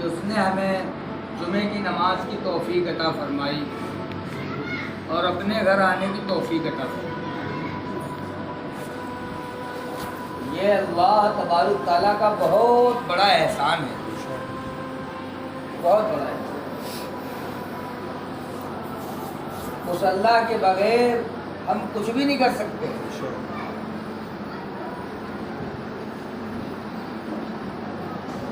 کہ اس نے ہمیں جمعے کی نماز کی توفیق عطا فرمائی اور اپنے گھر آنے کی توفیق عطا فرمائی۔ یہ اللہ تبارک تعالیٰ کا بہت بڑا احسان ہے، بہت بڑا احسان۔ اس اللہ کے بغیر ہم کچھ بھی نہیں کر سکتے۔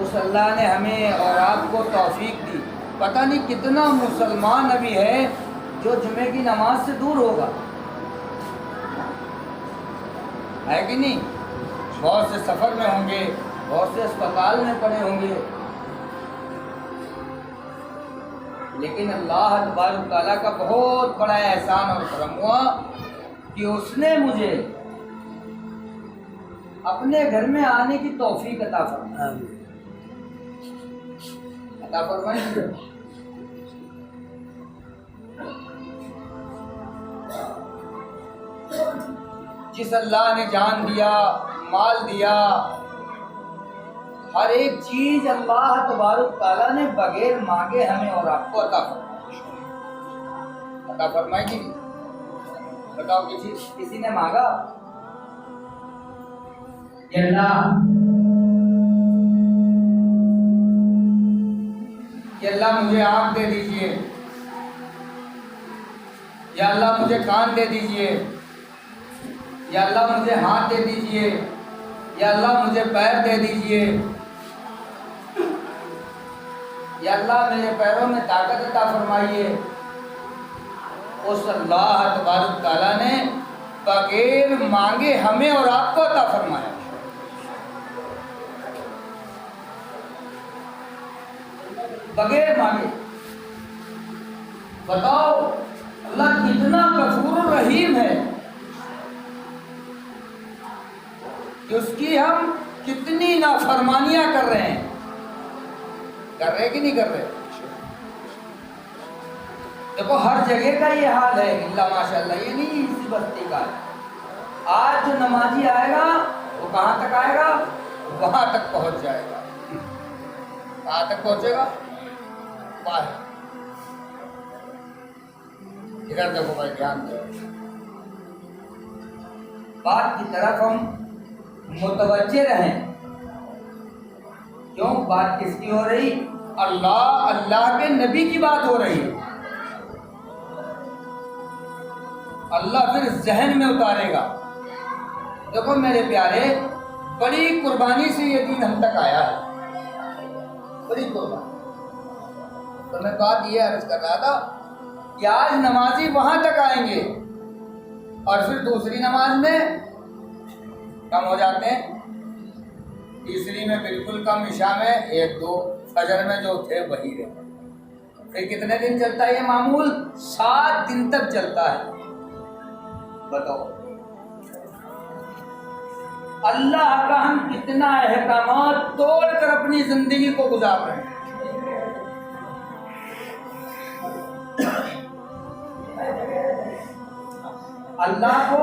اس اللہ نے ہمیں اور آپ کو توفیق دی۔ پتہ نہیں کتنا مسلمان ابھی ہے جو جمعے کی نماز سے دور ہوگا، ہے کہ نہیں؟ بہت سے سفر میں ہوں گے، بہت سے اسپتال میں پڑے ہوں گے، لیکن اللہ تبارک تعالیٰ کا بہت بڑا احسان اور کرم ہوا کہ اس نے مجھے اپنے گھر میں آنے کی توفیق عطا فرمائی۔ عطا فرمائی۔ جس اللہ نے جان دیا، مال دیا، ہر ایک چیز اللہ تبارک تعالیٰ نے بغیر مانگے ہمیں اور آپ کو عطا فرمائی۔ عطا فرمائی کہ نہیں؟ بتاؤ کسی نے مانگا کہ اللہ مجھے آنکھ دے دیجئے، یا اللہ مجھے کان دے دیجئے، یا اللہ مجھے ہاتھ دے دیجئے، یا اللہ مجھے پیر دے دیجئے، یا اللہ میرے پیروں میں طاقت عطا فرمائیے؟ اس اللہ تبارک تعالیٰ نے بغیر مانگے ہمیں اور آپ کو عطا فرمایا۔ بغیر مانگے۔ بتاؤ اللہ کتنا غفور الرحیم ہے کہ اس کی ہم کتنی نافرمانیاں کر رہے ہیں، کر رہے کہ نہیں کر رہے؟ دیکھو ہر جگہ کا یہ حال ہے، اللہ ماشاء اللہ، یہ نہیں اسی بستی کا ہے۔ آج جو نمازی آئے گا وہ کہاں تک آئے گا؟ وہاں تک پہنچ جائے گا۔ کہاں تک پہنچے گا؟ باہر۔ ادھر دیکھو بھائی، دھیان دو، بات کی طرف ہم متوجہ رہیں۔ کیوں بات کس کی ہو رہی؟ اللہ کے نبی کی بات ہو رہی ہے۔ اللہ پھر ذہن میں اتارے گا۔ دیکھو میرے پیارے، بڑی قربانی سے یہ دین ہم تک آیا ہے، بڑی قربانی۔ تو میں بات یہ عرض کر رہا تھا کہ آج نمازی وہاں تک آئیں گے اور پھر دوسری نماز میں کم ہو جاتے ہیں، تیسری میں بالکل کم، عشاء میں 1-2، فجر میں جو تھے وہی رہے۔ پھر کتنے دن چلتا ہے یہ معمول؟ 7 دن تک چلتا ہے۔ بتاؤ اللہ کا ہم کتنا احکامات توڑ کر اپنی زندگی کو گزار رہے ہیں۔ اللہ کو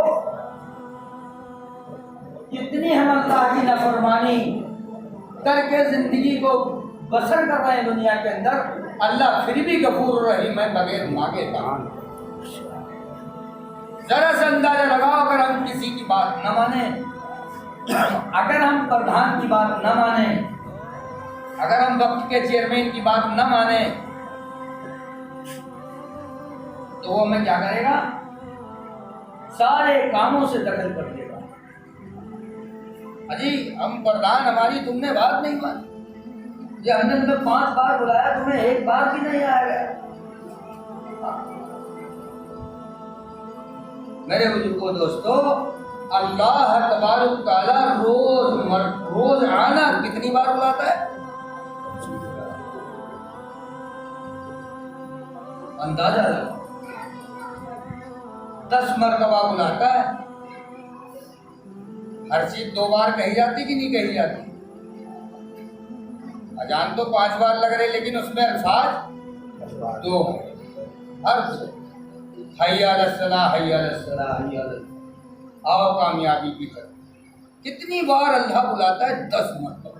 کتنی ہم اللہ کی نافرمانی کر کے زندگی کو بسر کر رہے ہیں دنیا کے اندر، اللہ پھر بھی غفور الرحیم ہے، بغیر مانگے کا۔ ذرا سے اندازہ لگاؤ، اگر ہم کسی کی بات نہ مانیں، اگر ہم پردھان کی بات نہ مانیں، اگر ہم وقت کے چیئرمین کی بات نہ مانیں، تو وہ ہمیں کیا کرے گا؟ سارے کاموں سے دخل کر دے گا۔ اجی ہم پردھان، ہماری تم نے بات نہیں مانی، یہ ہم نے تمہیں 5 بار بلایا، تمہیں 1 بار بھی نہیں آیا گیا۔ میرے بزرگوں دوستو، اللہ تبارک تعالیٰ روز آنا کتنی بار بلاتا ہے؟ اندازہ لگا، 10 مرتبہ بلاتا ہے۔ ہر چیز 2 بار کہی جاتی کہ نہیں کہی جاتی؟ اذان تو 5 بار لگ رہی، لیکن اس میں الفاظ 2 ہیں۔ ہر حی علی الصلاۃ، حی علی الصلاۃ، حی علی الصلاۃ، آؤ کامیابی کی طرف۔ کتنی بار اللہ بلاتا ہے؟ 10 مرتبہ۔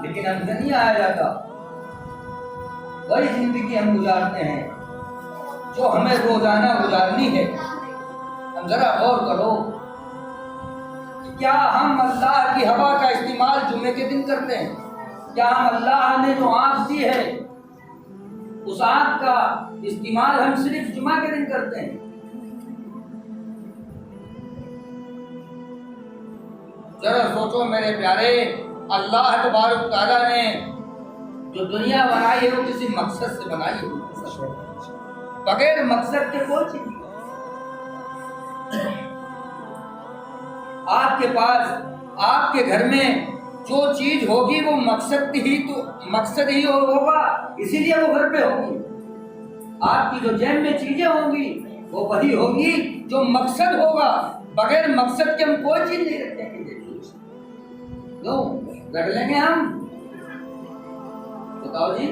لیکن ہم سے نہیں آیا جاتا۔ وہی زندگی ہم گزارتے ہیں جو ہمیں روزانہ گزارنی ہے۔ ہم ذرا غور کرو، کیا ہم اللہ کی ہوا کا استعمال جمعے کے دن کرتے ہیں؟ کیا ہم اللہ نے جو آنکھ دی ہے اس آنکھ کا استعمال ہم صرف جمعہ کے دن کرتے ہیں؟ ذرا سوچو میرے پیارے، اللہ تبارک و تعالیٰ نے جو دنیا بنائی ہے وہ کسی مقصد سے بنائی ہے، بغیر مقصد کے کوئی چیز نہیں۔ آپ کے پاس، آپ کے گھر میں جو چیز ہوگی وہ مقصد ہی ہوگا، اسی لیے وہ گھر پہ ہوگی۔ آپ کی جو جیب میں چیزیں ہوں گی وہ وہی ہوگی جو مقصد ہوگا۔ بغیر مقصد کے ہم کوئی چیز نہیں رکھتے ہیں۔ کیوں رکھ لیں گے ہم؟ بتاؤ جی،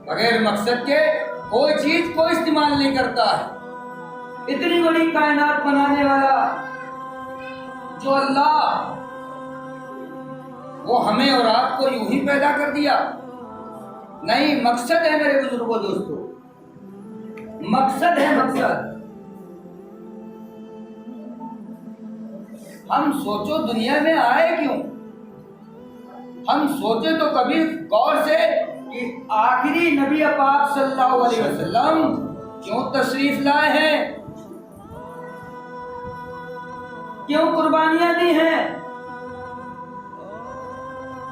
بغیر مقصد کے کوئی چیز کوئی استعمال نہیں کرتا ہے۔ اتنی بڑی کائنات بنانے والا جو اللہ، وہ ہمیں اور آپ کو یوں ہی پیدا کر دیا؟ نہیں، مقصد ہے میرے بزرگوں دوستو، مقصد ہے، مقصد۔ ہم سوچو دنیا میں آئے کیوں؟ ہم سوچے تو کبھی غور سے کہ آخری نبی پاک صلی اللہ علیہ وسلم کیوں تشریف لائے ہیں، کیوں قربانیاں دی ہیں،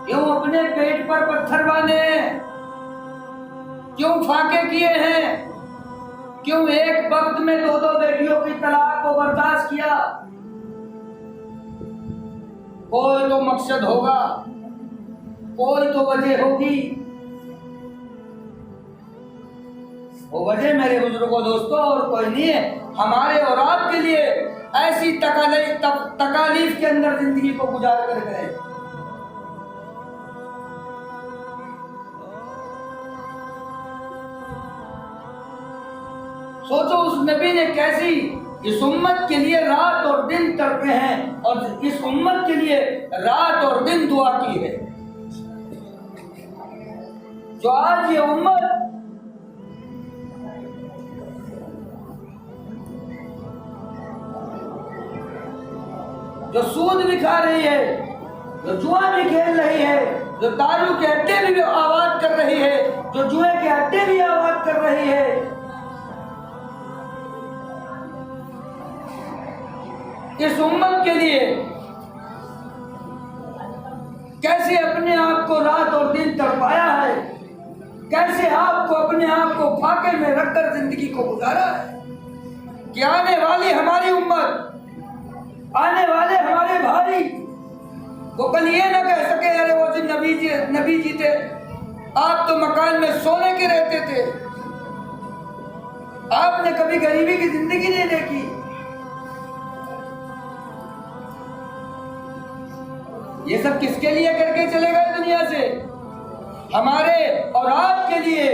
کیوں اپنے پیٹ پر پتھر باندھے ہیں، کیوں فاقے کیے ہیں، کیوں ایک وقت میں 2 بیٹیوں کی طلاق کو برداشت کیا؟ کوئی تو مقصد ہوگا، کوئی تو وجہ ہوگی۔ وہ وجہ میرے بزرگوں دوستوں اور کوئی نہیں ہے، ہمارے اور آپ کے لیے ایسی تکالیف کے اندر زندگی کو گزار کر گئے۔ سوچو اس نبی نے کیسی اس امت کے لیے رات اور دن تڑپے ہیں اور اس امت کے لیے رات اور دن دعا کی ہے۔ جو آج یہ امت جو سود بھی کھا رہی ہے، جو جوا بھی کھیل رہی ہے، جو دارو کے اڈے بھی آباد کر رہی ہے، جو جوئے کے اڈے بھی آباد کر رہی ہے، اس امت کے لیے کیسے اپنے آپ کو رات اور دن تڑپایا ہے، کیسے آپ کو اپنے آپ کو فاقے میں رکھ کر زندگی کو گزارا ہے کہ آنے والی ہماری امت، آنے والے ہمارے بھائی وہ کل یہ نہ کہہ سکے ارے وہ جو نبی جی تھے، آپ تو مکان میں سونے کے رہتے تھے، آپ نے کبھی غریبی کی زندگی نہیں دیکھی۔ یہ سب کس کے لیے کر کے چلے گئے دنیا سے؟ ہمارے اور آپ کے لیے،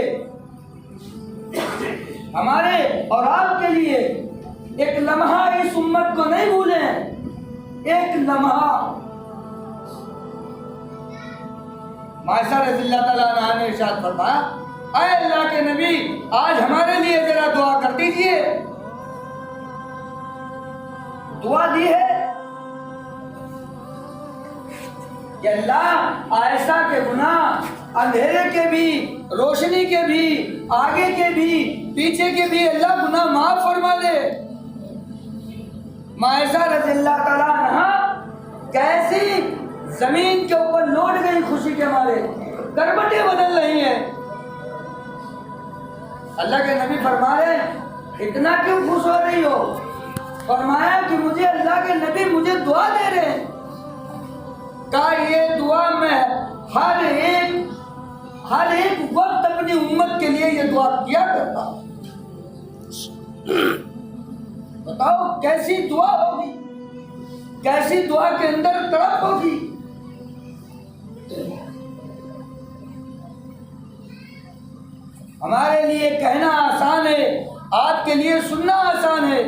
ہمارے اور آپ کے لیے۔ ایک لمحہ اس امت کو نہیں بھولیں، ایک لمحہ۔ معاشہ رضی اللہ تعالیٰ عنہ نے ارشاد فرمایا، اے اللہ کے نبی آج ہمارے لیے ذرا دعا کر دیجئے۔ دعا دی ہے کہ اللہ عائشہ کے گناہ، اندھیرے کے بھی، روشنی کے بھی، آگے کے بھی، پیچھے کے بھی، اللہ گناہ معاف فرما دے۔ عائشہ رضی اللہ تعالیٰ عنہ کیسی زمین کے اوپر لوٹ گئی خوشی کے مارے، کربٹیں بدل رہی ہیں۔ اللہ کے نبی فرما رہے ہیں اتنا کیوں خوش ہو رہی ہو؟ فرمایا کہ مجھے اللہ کے نبی مجھے دعا دے رہے ہیں۔ کہا یہ دعا میں ہر ایک وقت اپنی امت کے لیے یہ دعا کیا کرتا ہوں۔ بتاؤ کیسی دعا ہوگی، کیسی دعا کے اندر تڑپ ہوگی۔ ہمارے لیے کہنا آسان ہے، آپ کے لیے سننا آسان ہے۔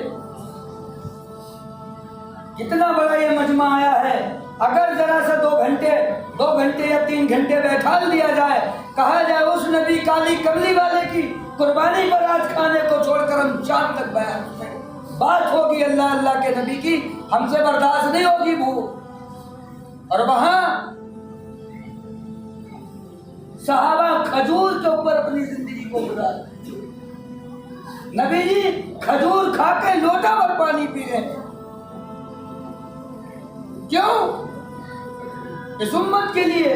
کتنا بڑا یہ مجمع آیا ہے، اگر ذرا سا 2 گھنٹے یا 3 گھنٹے بیٹھا دیا جائے، کہا جائے اس نبی کالی کملی والے کی قربانی پر آج کھانے کو چھوڑ کر ہم شام تک بیان کریں، بات ہوگی اللہ کے نبی کی، ہم سے برداشت نہیں ہوگی بھوک۔ اور وہاں صحابہ کھجور کے اوپر اپنی زندگی کو گزار، نبی جی کھجور کھا کے لوٹا بھر پانی پی رہے ہیں، کیوں؟ اس امت کے لیے۔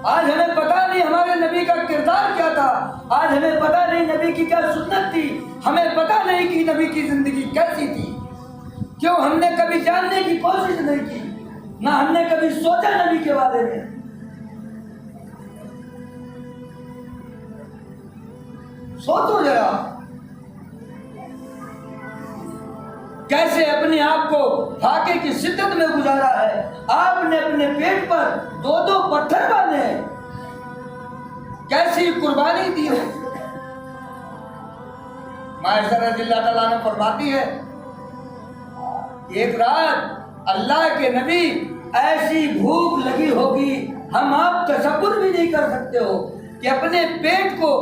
آج ہمیں پتہ نہیں ہمارے نبی کا کردار کیا تھا، آج ہمیں پتہ نہیں نبی کی کیا سنت تھی، ہمیں پتہ نہیں کہ نبی کی زندگی کیسی تھی، کیوں ہم نے کبھی جاننے کی کوشش نہیں کی، نہ ہم نے کبھی سوچا نبی کے بارے میں۔ سوچو ذرا کیسے اپنے آپ کو فاقے کی شدت میں گزارا ہے، آپ نے اپنے پیٹ پر 2 پتھر باندھے، کیسی قربانی دی ہے۔ معاشرہ رضی اللہ تعالیٰ عنہ فرماتی ہے ایک رات اللہ کے نبی ایسی بھوک لگی ہوگی، ہم آپ تصور بھی نہیں کر سکتے ہو کہ اپنے پیٹ کو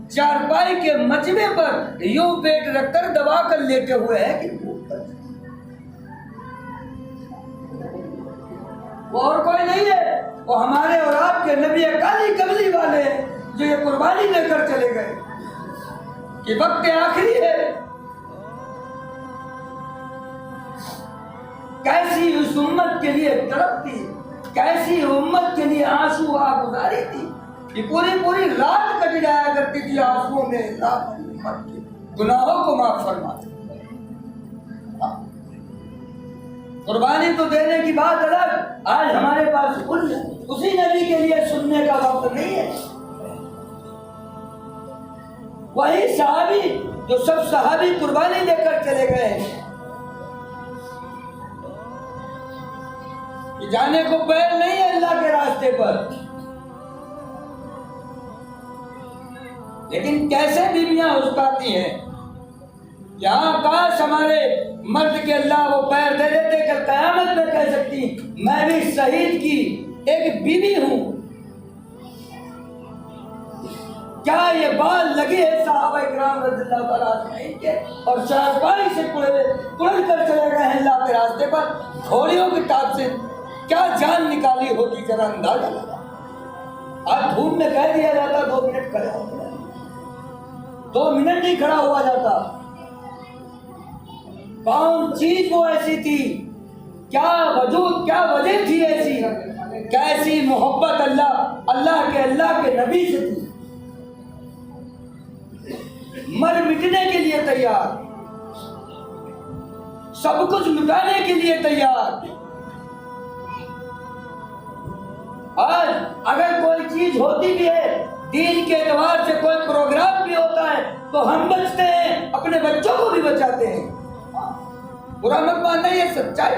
چارپائی کے مچبے پر یوں پیٹ رکھ کر دبا کر لیٹے ہوئے ہیں کہ وہ اور کوئی نہیں ہے، وہ ہمارے اور آپ کے نبی کالی کملی والے جو یہ قربانی لے کر چلے گئے کہ وقت آخری ہے۔ کیسی اس امت کے لیے تڑپ تھی، کیسی امت کے لیے آنسو گزاری تھی، یہ پوری رات کٹ جایا کرتی تھی آنسوؤں میں، امت کے گناہوں کو معاف فرما دے۔ قربانی تو دینے کی بات الگ، آج ہمارے پاس اسی نبی کے لیے سننے کا وقت نہیں ہے۔ وہی صحابی جو سب صحابی قربانی دے کر چلے گئے ہیں، جانے کو بیل نہیں ہے اللہ کے راستے پر، لیکن کیسے بیویاں اچکاتی ہیں۔ یہاں کاش ہمارے مرد کے اللہ وہ پیر دے دیتے کہ قیامت میں کہہ سکتی میں بھی شہید کی ایک بیوی ہوں۔ کیا یہ بال لگی ہے صحابہ کرام رضی اللہ تعالیٰ عنہ کے، اور چارپائی سے کڑل کر چلے گئے ہیں اللہ کے راستے پر، گھوڑیوں کی ٹاپ سے کیا جان نکالی ہوتی ذرا اندازہ لگا۔ آج دھوپ میں کہہ دیا جاتا 2 منٹ کھڑے ہو، 2 منٹ نہیں کھڑا ہوا جاتا۔ کون چیز وہ ایسی تھی، کیا وجود، کیا وجہ تھی ایسی، کیسی محبت اللہ کے نبی سے تھی، مر مٹنے کے لیے تیار، سب کچھ لٹانے کے لیے تیار۔ آج اگر کوئی چیز ہوتی بھی ہے، دین کے اعتبار سے کوئی پروگرام بھی ہوتا ہے تو ہم بچتے ہیں، اپنے بچوں کو بھی بچاتے ہیں۔ برا مت ماننا، یہ سچائی۔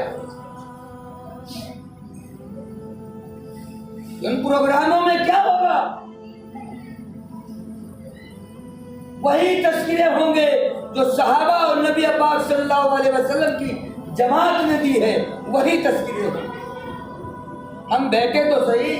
ان پروگراموں میں کیا ہوگا؟ وہی تذکرے ہوں گے جو صحابہ اور نبی پاک صلی اللہ علیہ وسلم کی جماعت نے دی ہے، وہی تذکرے ہوں گے۔ ہم بیٹھے تو صحیح،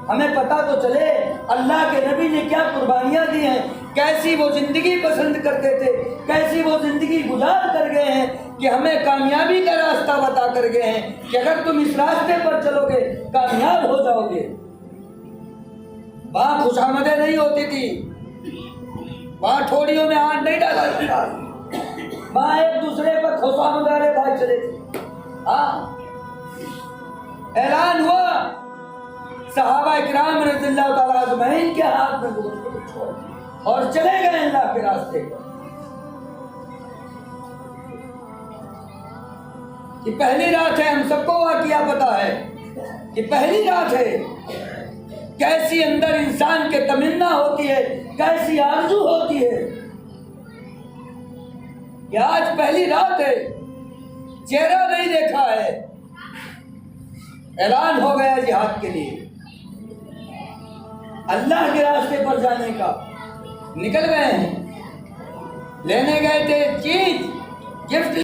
ہمیں پتہ تو چلے اللہ کے نبی نے کیا قربانیاں دی ہیں، کیسی وہ زندگی پسند کرتے تھے، کیسی وہ زندگی گزار کر گئے ہیں کہ ہمیں کامیابی کا راستہ بتا کر گئے ہیں کہ اگر تم اس راستے پر چلو گے کامیاب ہو جاؤ گے۔ وہاں خوشامدیں نہیں ہوتی تھی، وہاں ٹھوڑیوں میں ہاتھ نہیں ڈالا جاتا، وہاں ایک دوسرے پر خوشامدارے بھائی چلے تھے۔ ہاں، اعلان ہوا صحابہ کرام رضی اللہ تعالیٰ اجمعین کے ہاتھ میں چھوڑ اور چلے گئے اللہ کے راستے پر۔ یہ پہلی رات ہے، ہم سب کو واقعہ پتا ہے، یہ پہلی رات ہے۔ کیسی اندر انسان کے تمنا ہوتی ہے، کیسی آرزو ہوتی ہے کہ آج پہلی رات ہے، چہرہ نہیں دیکھا ہے، اعلان ہو گیا جہاد کے لیے، اللہ کے راستے پر جانے کا۔ نکل گئے ہیں، لینے گئے تھے چیز، گفٹ